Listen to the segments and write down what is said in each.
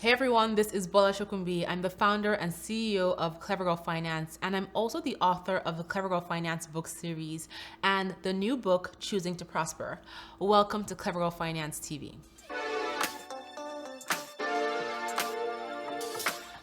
Hey everyone, this is Bola Shokumbi. I'm the founder and CEO of Clever Girl Finance, and I'm also the author of the Clever Girl Finance book series and the new book, Choosing to Prosper. Welcome to Clever Girl Finance TV.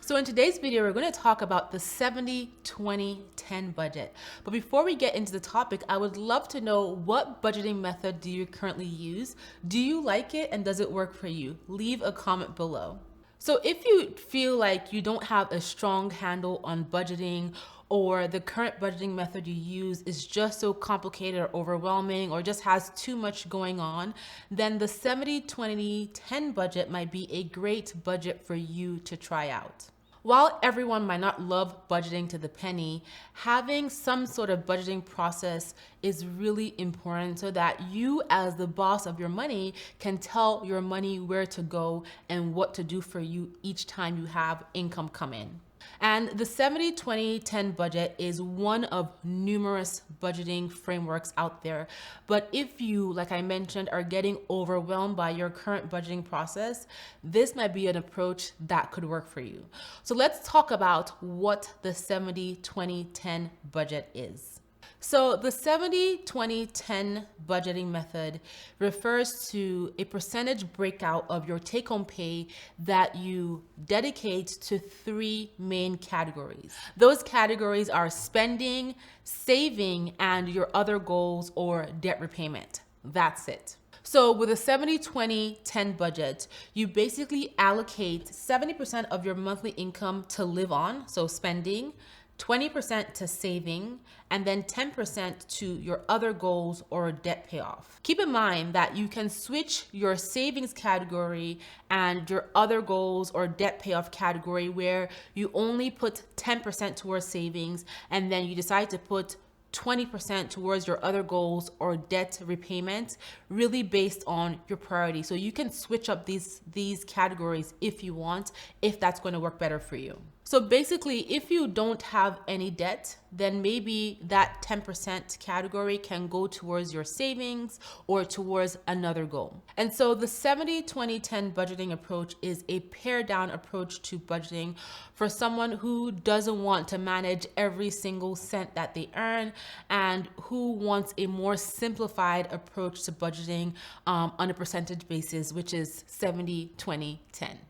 So in today's video, we're going to talk about the 70-20-10 budget. But before we get into the topic, I would love to know, what budgeting method do you currently use? Do you like it, and does it work for you? Leave a comment below. So if you feel like you don't have a strong handle on budgeting, or the current budgeting method you use is just so complicated or overwhelming, or just has too much going on, then the 70-20-10 budget might be a great budget for you to try out. While everyone might not love budgeting to the penny, having some sort of budgeting process is really important so that you, as the boss of your money, can tell your money where to go and what to do for you each time you have income come in. And the 70-20-10 budget is one of numerous budgeting frameworks out there. But if you, like I mentioned, are getting overwhelmed by your current budgeting process, this might be an approach that could work for you. So let's talk about what the 70-20-10 budget is. So the 70-20-10 budgeting method refers to a percentage breakout of your take-home pay that you dedicate to three main categories. Those categories are spending, saving, and your other goals or debt repayment. That's it. So with a 70-20-10 budget, you basically allocate 70% of your monthly income to live on, so spending, 20% to saving, and then 10% to your other goals or debt payoff. Keep in mind that you can switch your savings category and your other goals or debt payoff category, where you only put 10% towards savings and then you decide to put 20% towards your other goals or debt repayment, really based on your priority. So you can switch up these categories if you want, if that's going to work better for you. So basically, if you don't have any debt, then maybe that 10% category can go towards your savings or towards another goal. And so the 70-20-10 budgeting approach is a pared down approach to budgeting for someone who doesn't want to manage every single cent that they earn, and who wants a more simplified approach to budgeting on a percentage basis, which is 70-20-10.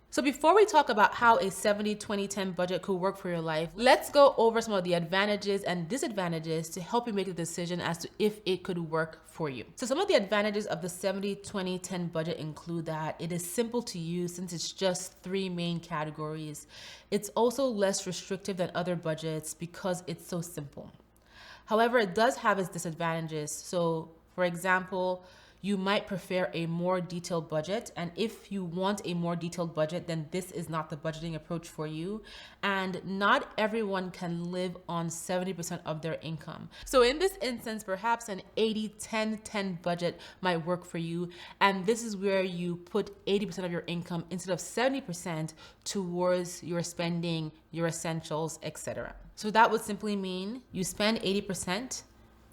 So before we talk about how a 70-20-10 budget could work for your life, let's go over some of the advantages and disadvantages to help you make a decision as to if it could work for you. So some of the advantages of the 70-20-10 budget include that it is simple to use, since it's just three main categories. It's also less restrictive than other budgets because it's so simple. However, it does have its disadvantages. So for example, you might prefer a more detailed budget. And if you want a more detailed budget, then this is not the budgeting approach for you. And not everyone can live on 70% of their income. So in this instance, perhaps an 80-10-10 budget might work for you. And this is where you put 80% of your income instead of 70% towards your spending, your essentials, etc. So that would simply mean you spend 80%,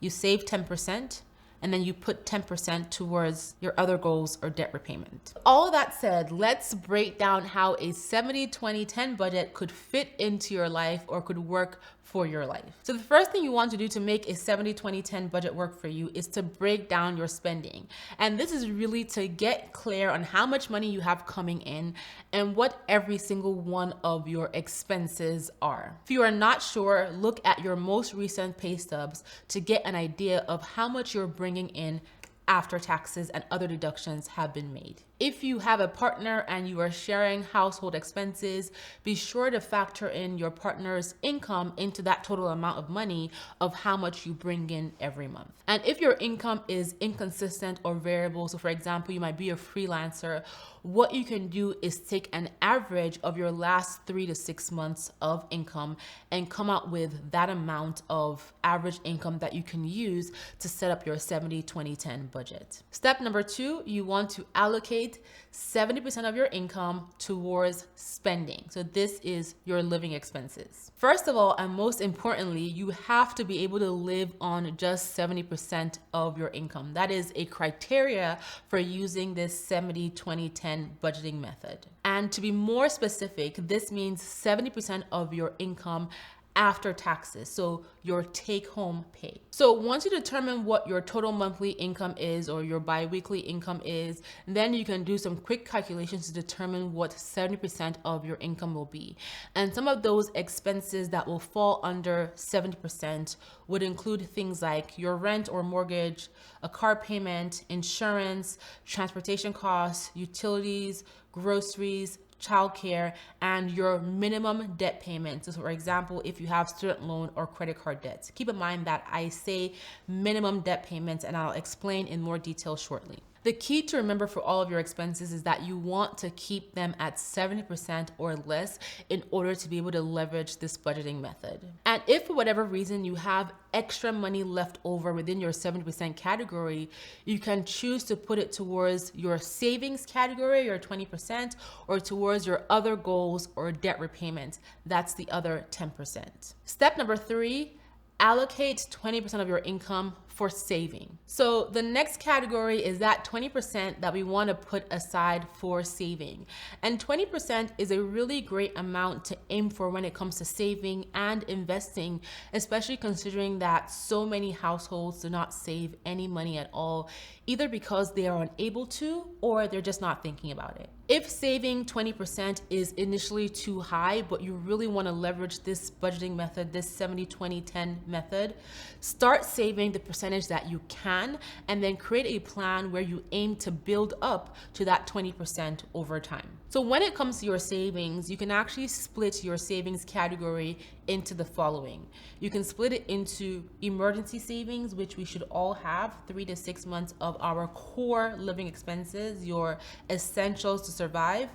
you save 10%, and then you put 10% towards your other goals or debt repayment. All that said, let's break down how a 70-20-10 budget could fit into your life or could work for your life. So the first thing you want to do to make a 70-20-10 budget work for you is to break down your spending. And this is really to get clear on how much money you have coming in and what every single one of your expenses are. If you are not sure, look at your most recent pay stubs to get an idea of how much you're bringing in after taxes and other deductions have been made. If you have a partner and you are sharing household expenses, be sure to factor in your partner's income into that total amount of money of how much you bring in every month. And if your income is inconsistent or variable, so for example, you might be a freelancer, what you can do is take an average of your last 3 to 6 months of income and come out with that amount of average income that you can use to set up your 70-20-10 budget. Step number 2, you want to allocate 70% of your income towards spending. So this is your living expenses. First of all, and most importantly, you have to be able to live on just 70% of your income. That is a criteria for using this 70-20-10 budgeting method. And to be more specific, this means 70% of your income after taxes, so your take-home pay. So once you determine what your total monthly income is or your bi-weekly income is, then you can do some quick calculations to determine what 70% of your income will be. And some of those expenses that will fall under 70% would include things like your rent or mortgage, a car payment, insurance, transportation costs, utilities, groceries, childcare, and your minimum debt payments. So for example, if you have student loan or credit card debts, keep in mind that I say minimum debt payments, and I'll explain in more detail shortly. The key to remember for all of your expenses is that you want to keep them at 70% or less in order to be able to leverage this budgeting method. And if for whatever reason you have extra money left over within your 70% category, you can choose to put it towards your savings category, your 20%, or towards your other goals or debt repayment. That's the other 10%. Step number 3, allocate 20% of your income for saving. So the next category is that 20% that we want to put aside for saving. And 20% is a really great amount to aim for when it comes to saving and investing, especially considering that so many households do not save any money at all, either because they are unable to or they're just not thinking about it. If saving 20% is initially too high, but you really want to leverage this budgeting method, this 70-20-10 method, start saving the percentage that you can, and then create a plan where you aim to build up to that 20% over time. So when it comes to your savings, you can actually split your savings category into the following. You can split it into emergency savings, which we should all have, 3 to 6 months of our core living expenses, your essentials to survive,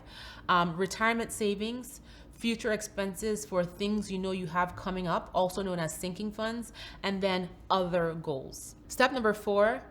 retirement savings, future expenses for things you know you have coming up, also known as sinking funds, and then other goals. Step number 4,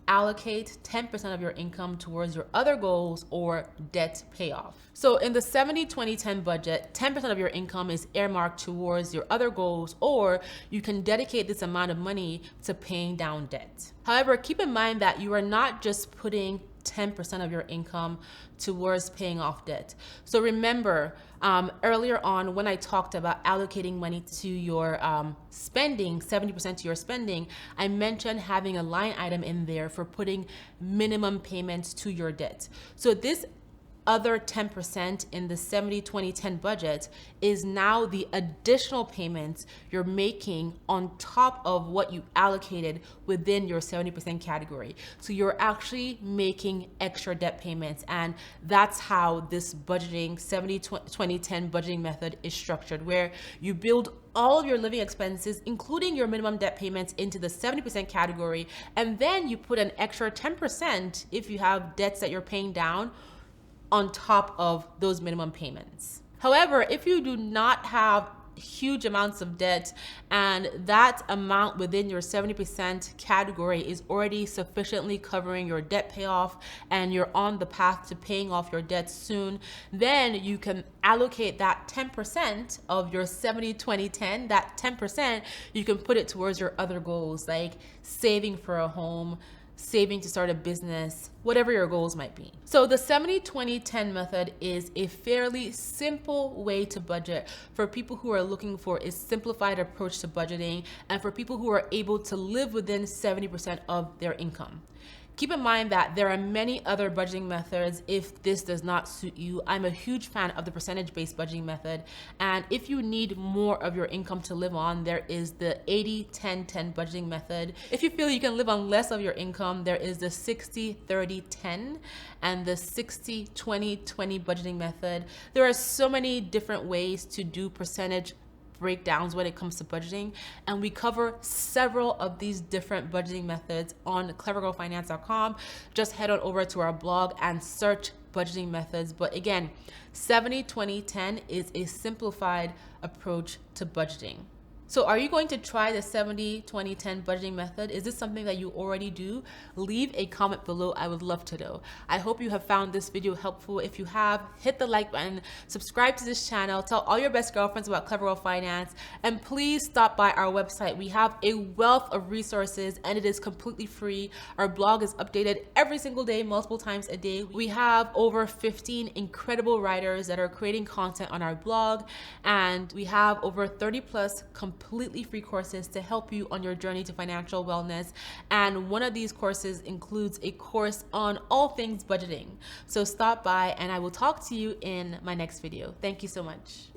allocate 10% of your income towards your other goals or debt payoff. So in the 70-20-10 budget, 10% of your income is earmarked towards your other goals, or you can dedicate this amount of money to paying down debt. However, keep in mind that you are not just putting 10% of your income towards paying off debt. So remember, earlier on when I talked about allocating money to your spending, 70% to your spending, I mentioned having a line item in there for putting minimum payments to your debt. So this other 10% in the 70-20-10 budget is now the additional payments you're making on top of what you allocated within your 70% category. So you're actually making extra debt payments, and that's how this budgeting 70-20-10 budgeting method is structured, where you build all of your living expenses, including your minimum debt payments, into the 70% category, and then you put an extra 10% if you have debts that you're paying down on top of those minimum payments. However, if you do not have huge amounts of debt and that amount within your 70% category is already sufficiently covering your debt payoff and you're on the path to paying off your debt soon, then you can allocate that 10% of your 70-20-10, that 10%, you can put it towards your other goals, like saving for a home, saving to start a business, whatever your goals might be. So the 70-20-10 method is a fairly simple way to budget for people who are looking for a simplified approach to budgeting and for people who are able to live within 70% of their income. Keep in mind that there are many other budgeting methods if this does not suit you. I'm a huge fan of the percentage-based budgeting method. And if you need more of your income to live on, there is the 80-10-10 budgeting method. If you feel you can live on less of your income, there is the 60-30-10 and the 60-20-20 budgeting method. There are so many different ways to do percentage breakdowns when it comes to budgeting, and we cover several of these different budgeting methods on clevergirlfinance.com. Just head on over to our blog and search budgeting methods. But again, 70-20-10 is a simplified approach to budgeting. So are you going to try the 70-20-10 budgeting method? Is this something that you already do? Leave a comment below. I would love to know. I hope you have found this video helpful. If you have, hit the like button, subscribe to this channel, tell all your best girlfriends about Clever Wealth Finance, and please stop by our website. We have a wealth of resources and it is completely free. Our blog is updated every single day, multiple times a day. We have over 15 incredible writers that are creating content on our blog, and we have over 30 plus completely free courses to help you on your journey to financial wellness. And one of these courses includes a course on all things budgeting. So stop by and I will talk to you in my next video. Thank you so much.